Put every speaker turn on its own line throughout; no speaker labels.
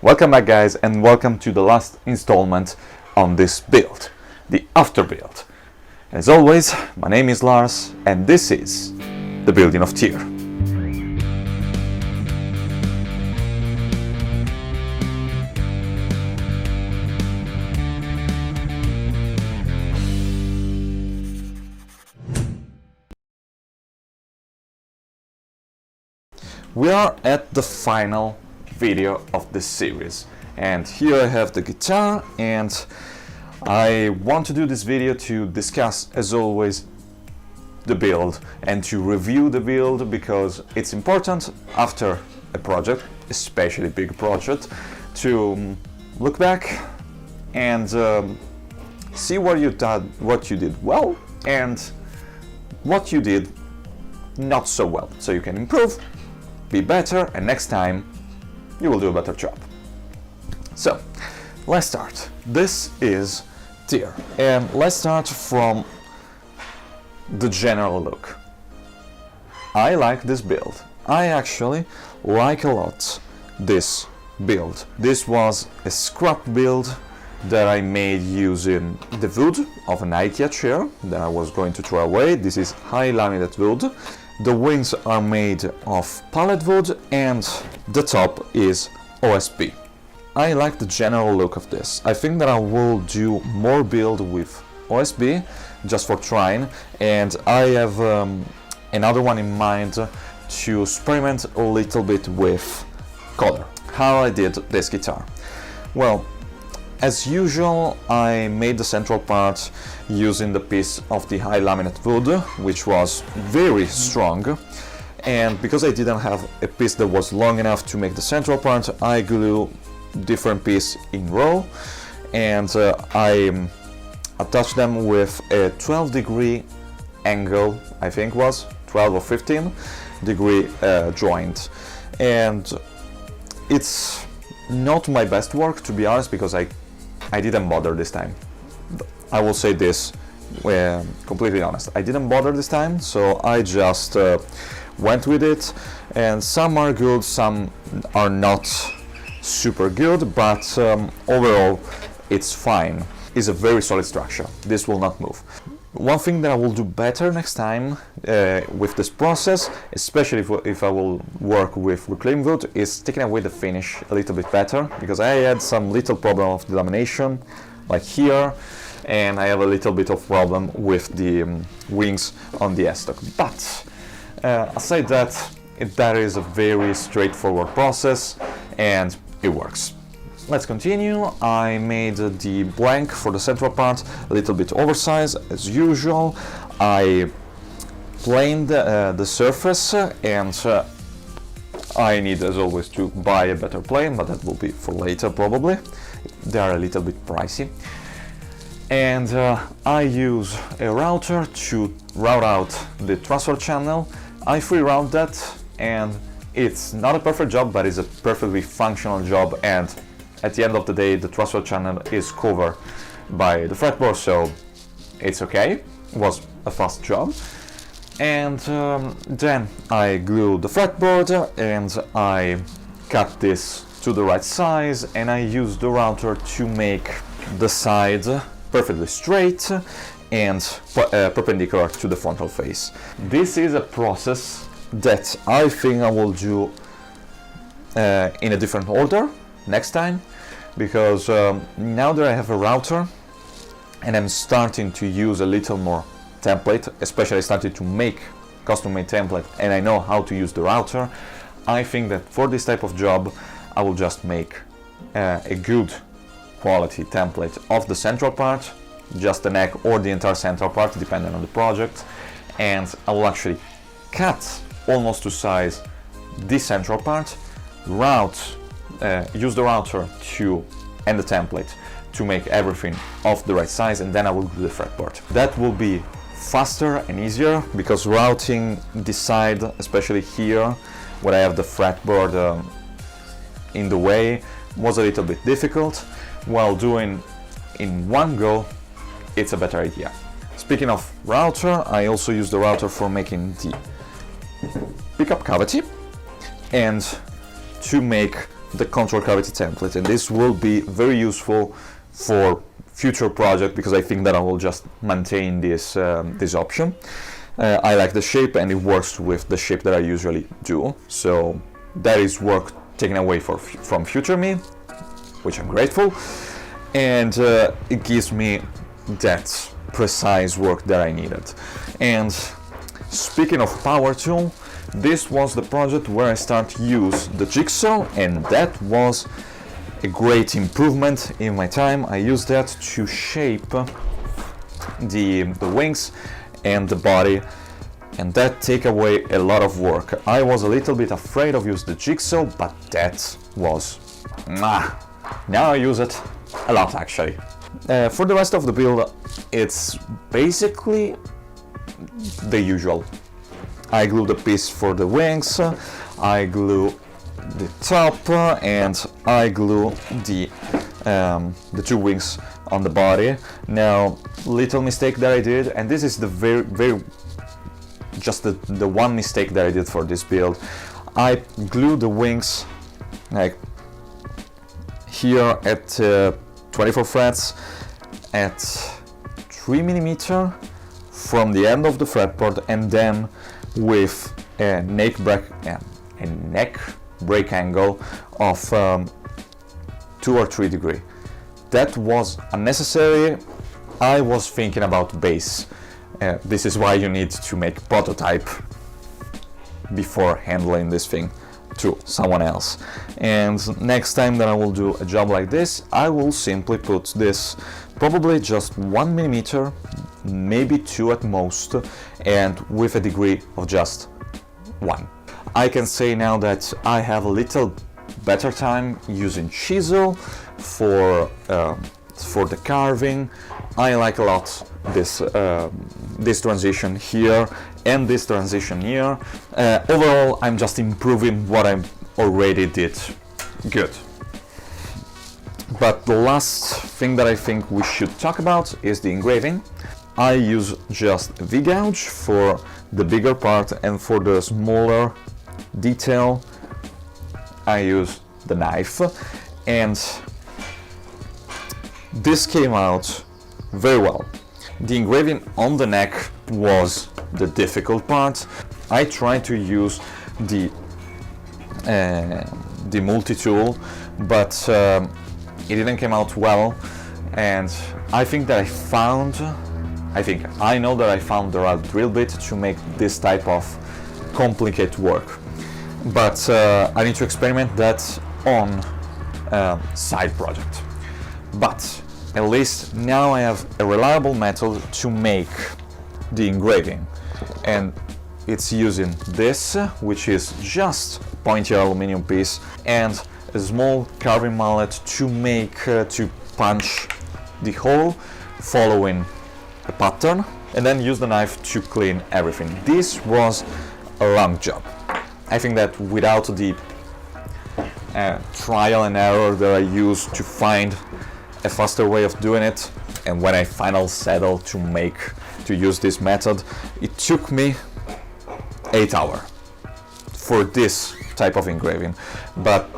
Welcome back, guys, and welcome to the last installment on this build, the afterbuild. As always, my name is Lars and this is the Building of Tyr. We are at the final video of this series, and here I have the guitar, and I want to do this video to discuss, as always, the build and to review the build, because it's important after a project, especially a big project, to look back and see what you did well and what you did not so well, so you can improve, be better, and next time you will do a better job. So let's start. This is Tyr, and let's start from the general look. I like this build. I actually like a lot this build. This was a scrap build that I made using the wood of an IKEA chair that I was going to throw away. This is high laminate wood. The wings are made of pallet wood and the top is OSB. I like the general look of this. I think that I will do more build with OSB just for trying, and I have another one in mind to experiment a little bit with color. How I did this guitar? Well, as usual, I made the central part using the piece of the high laminate wood, which was very strong, and because I didn't have a piece that was long enough to make the central part, I glue different pieces in row, and I attached them with a 12-degree angle, I think was 12 or 15 degree joint, and it's not my best work, to be honest, because I didn't bother this time. I will say this completely honest. I didn't bother this time, so I just went with it, and some are good, some are not super good, but overall it's fine. It's a very solid structure. This will not move. One thing that I will do better next time with this process, especially if I will work with reclaimed wood, is taking away the finish a little bit better, because I had some little problem of the lamination, like here, and I have a little bit of problem with the wings on the S-stock. But aside that, that is a very straightforward process and it works. Let's continue. I made the blank for the central part a little bit oversized as usual. I planed the surface, and I need, as always, to buy a better plane, but that will be for later probably. They are a little bit pricey. And I use a router to route out the transfer channel. I free route that, and it's not a perfect job, but it's a perfectly functional job, and at the end of the day, the transfer channel is covered by the fretboard, so it's okay. It was a fast job. And then I glue the fretboard, and I cut this to the right size, and I use the router to make the side perfectly straight and perpendicular to the frontal face. This is a process that I think I will do in a different order next time, because now that I have a router and I'm starting to use a little more template, especially I started to make custom-made template and I know how to use the router, I think that for this type of job I will just make a good quality template of the central part, just the neck or the entire central part depending on the project, and I will actually cut almost to size the central part, use the router and the template to make everything of the right size, and then I will do the fretboard. That will be faster and easier, because routing this side, especially here where I have the fretboard in the way, was a little bit difficult, while doing in one go it's a better idea. Speaking of router, I also use the router for making the pickup cavity and to make the control cavity template, and this will be very useful for future project because I think that I will just maintain this this option. I like the shape and it works with the shape that I usually do, so that is work taken away from future me, which I'm grateful, and it gives me that precise work that I needed. And speaking of power tool, this was the project where I started to use the jigsaw, and that was a great improvement in my time. I used that to shape the wings and the body, and that take away a lot of work. I was a little bit afraid of using the jigsaw, but that was now I use it a lot actually. For the rest of the build, it's basically the usual. I glue the piece for the wings, I glue the top, and I glue the two wings on the body. Now, little mistake that I did, and this is the very just the one mistake that I did for this build. I glued the wings like here at 24 frets at 3 mm from the end of the fretboard, and then with a neck break angle of 2 or 3 degrees. That was unnecessary. I was thinking about base. This is why you need to make prototype before handling this thing to someone else. And next time that I will do a job like this, I will simply put this probably just 1 mm, maybe 2 at most, and with a degree of just 1. I can say now that I have a little better time using chisel for the carving. I like a lot this transition here and this transition here. Overall, I'm just improving what I already did good. But the last thing that I think we should talk about is the engraving. I use just V-gouge for the bigger part, and for the smaller detail I use the knife, and this came out very well. The engraving on the neck was the difficult part. I tried to use the multi-tool, but it didn't come out well, and I think that I know that I found the right drill bit to make this type of complicated work, but I need to experiment that on side project. But at least now I have a reliable method to make the engraving, and it's using this, which is just pointy aluminum piece, and a small carving mallet to make to punch the hole following a pattern, and then use the knife to clean everything. This was a long job. I think that without the trial and error that I used to find a faster way of doing it, and when I finally settled to use this method, it took me 8 hours for this type of engraving. But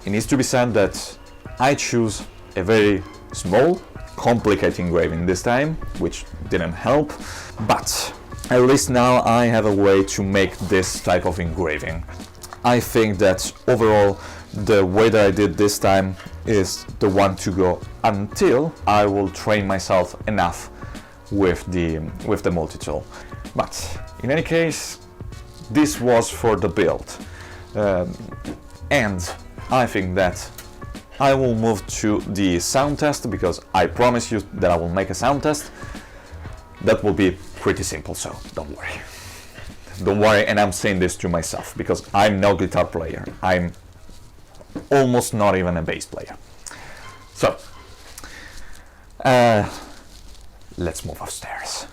it needs to be said that I choose a very small, complicated engraving this time, which didn't help, but at least now I have a way to make this type of engraving. I think that overall the way that I did this time is the one to go until I will train myself enough with the multi-tool. But in any case, this was for the build, and I think that I will move to the sound test, because I promise you that I will make a sound test. That will be pretty simple, so don't worry. Don't worry, and I'm saying this to myself because I'm no guitar player. I'm almost not even a bass player. So, let's move upstairs.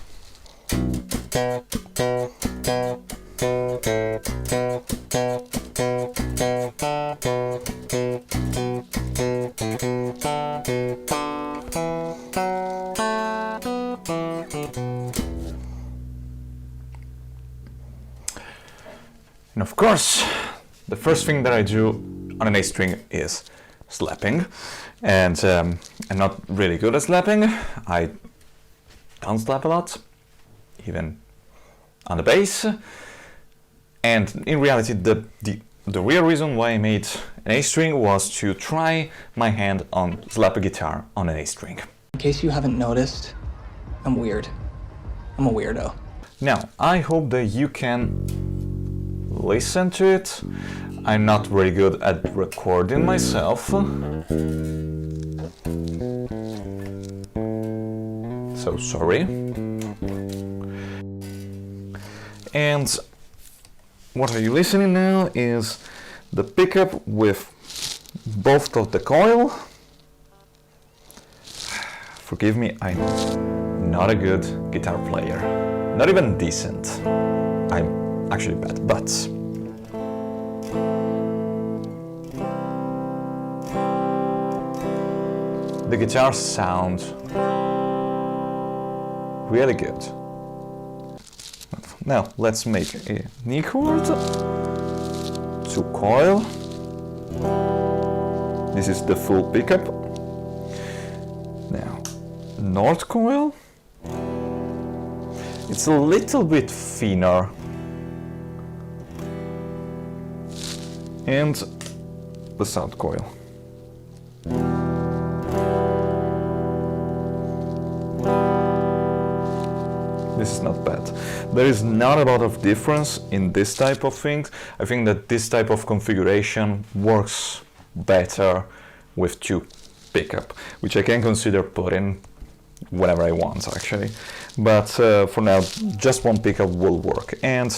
And of course, the first thing that I do on an A string is slapping, and I'm not really good at slapping. I don't slap a lot, even on the bass. And in reality, the real reason why I made an A string was to try my hand on slap a guitar on an A string.
In case you haven't noticed, I'm weird. I'm a weirdo.
Now, I hope that you can listen to it. I'm not very good at recording myself, so sorry. And what are you listening now is the pickup with both of the coil. Forgive me, I'm not a good guitar player. Not even decent. I'm actually bad, but the guitar sounds really good. Now let's make a knee chord to coil. This is the full pickup. Now North coil. It's a little bit thinner. And the South coil. This is not bad. There is not a lot of difference in this type of things. I think that this type of configuration works better with two pickup, which I can consider putting whenever I want actually. But for now, just one pickup will work. And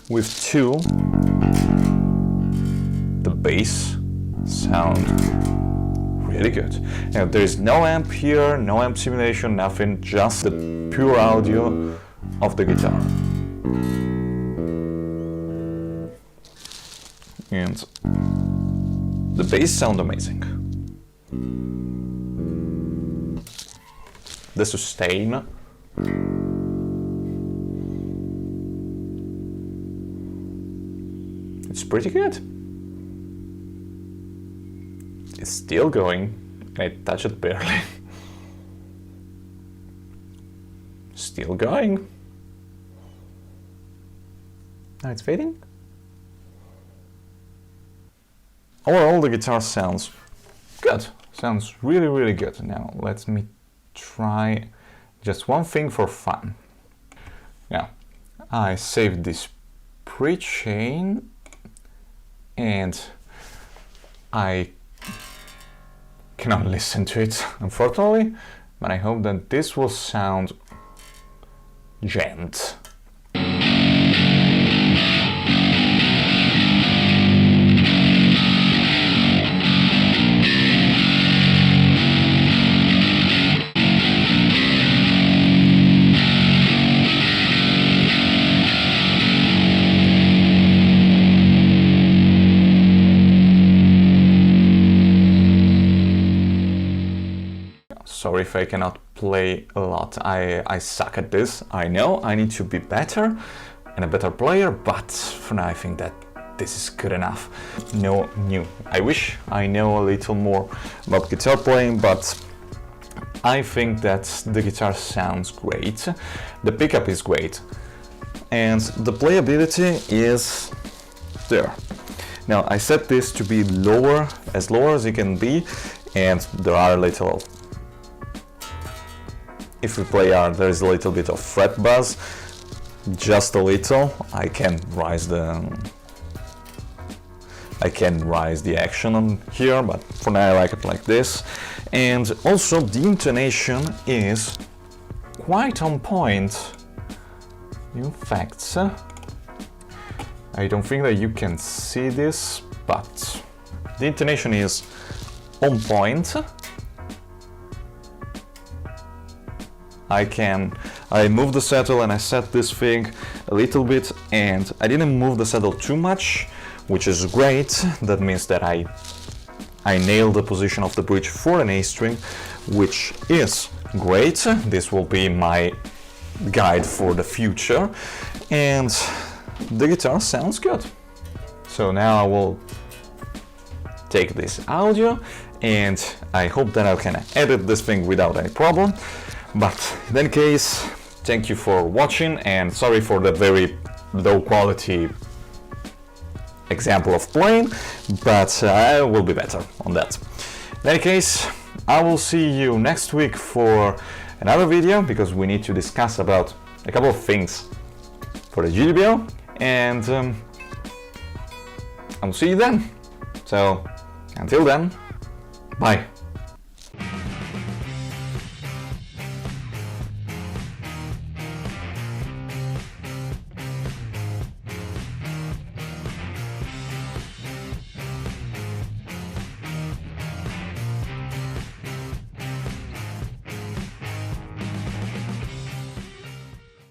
with two, the bass sound really good. Now there is no amp here, no amp simulation, nothing, just the pure audio of the guitar. And the bass sound amazing. The sustain. It's pretty good. It's still going. I touch it barely. Still going. Now it's fading. Overall, the guitar sounds good. Sounds really, really good. Now let me try just one thing for fun. Now, I saved this pre-chain and I cannot listen to it, unfortunately, but I hope that this will sound gent. Sorry if I cannot play a lot. I suck at this. I know I need to be better and a better player, but for now I think that this is good enough. No new. I wish I know a little more about guitar playing, but I think that the guitar sounds great. The pickup is great. And the playability is there. Now I set this to be lower as it can be, and there are little, if we play hard, there is a little bit of fret buzz, just a little. I can raise the action on here, but for now I like it like this. And also the intonation is quite on point. In fact, I don't think that you can see this, but the intonation is on point. I moved the saddle and I set this thing a little bit, and I didn't move the saddle too much, which is great. That means that I nailed the position of the bridge for an A string, which is great. This will be my guide for the future. And the guitar sounds good. So now I will take this audio, and I hope that I can edit this thing without any problem. But in any case, thank you for watching, and sorry for the very low quality example of playing, but I will be better on that. In any case, I will see you next week for another video, because we need to discuss about a couple of things for the GDBO, and I'll see you then. So until then, bye.